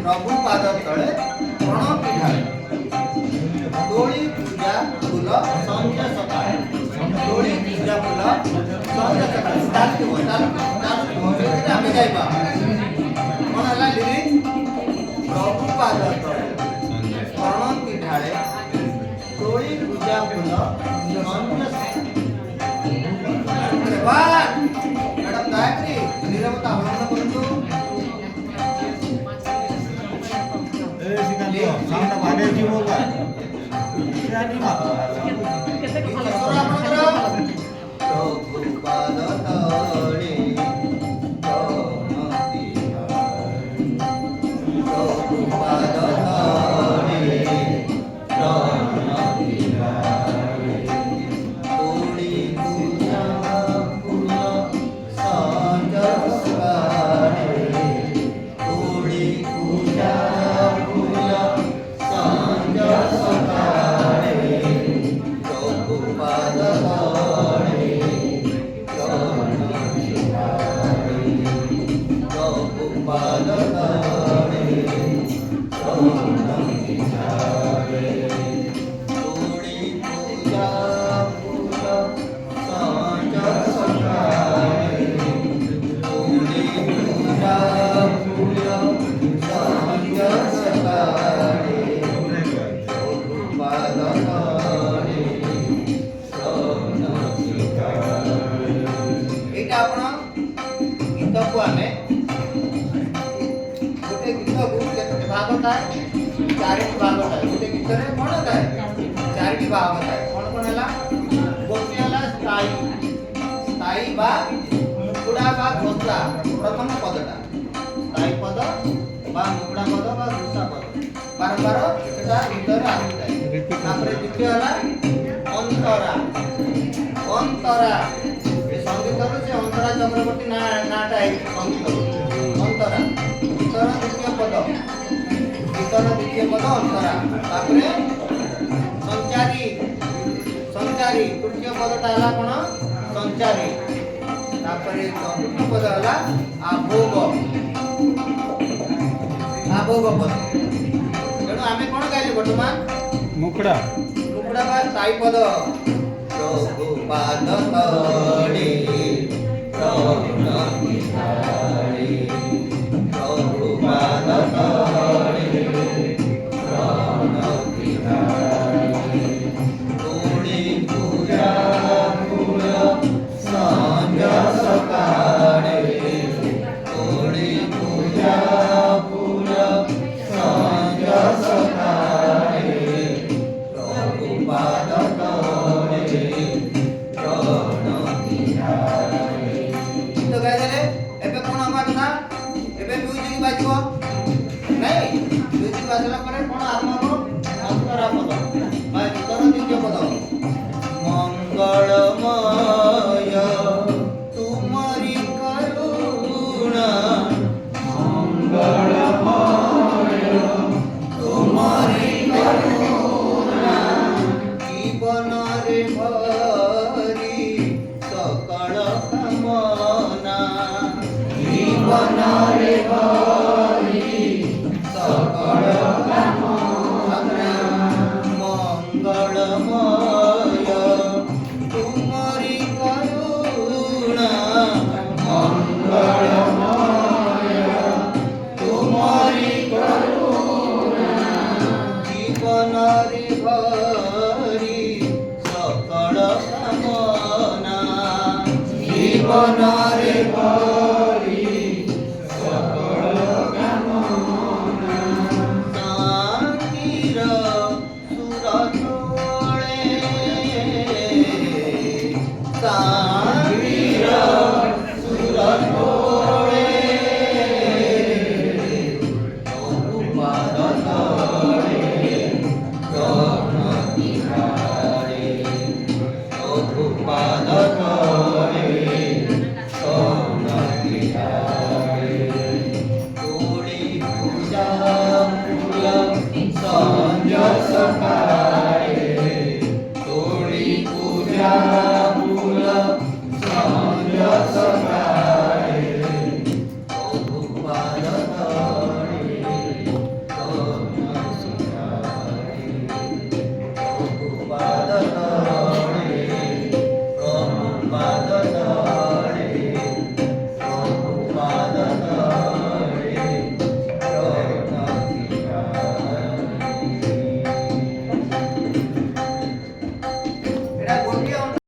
प्रभु पाद तले प्रणति ढाले तोड़ी पूजा फूल संध्या सकाळ तोड़ी पूजा फूल संध्या सकाळ आमे जाइबा कोन हला लिरिक्स प्रभु पाद तले प्रणति ढाले तोड़ी पूजा फूल संध्या मैडम गायत्री निरवता अवलंबन करंतु सामने भागे जीव होगा यानी बात केते स्वर आपनकर प्रभु पाद तले प्रणति प्रभु पाद तले प्रणति तोड़ी पूजा फूल संध्या सकाळ तोड़ी पूजा प्रथम पदटा स्थायी पद बा मुकुड़ा पद बा दूसरा पद बारंबार सेटा भीतर आसी जाय तापर द्वितीय हला अंतरा अंतरा ए संगीत रो से अंतरा चक्रवर्ती नाटा है संगीत अंतरा भीतर द्वितीय पद अंतरा तापर संचारी संचारी तृतीय पदटा हला कोन संचारी तापर चतुर्थ पद हला आभोग पद तेणु आमे कोन गाइले वर्तमान मुकड़ा मुकड़ा बा स्थायी पद प्रभु पाद तले प्रणति ढाले प्रभु पाद तले प्रणति ढाले तोड़ी पूजा फूल संध्या सकाळ तोड़ी पूजा फूल संध्या सकाळ प्रभु पाद तले प्रणति ढाले तो गाय देले एबे कोन हमा कथा एबे म्यूजिक बाजिबो नहीं म्यूजिक बाजला परे कोन आरंभ हो अंतरा पद बा उत्तर द्वितीय पद मंगलमय तुम्हारी करुणा मंगलमय तुम्हारी करुणा जीवन रे भरी सकल कामना जीवन रे भरी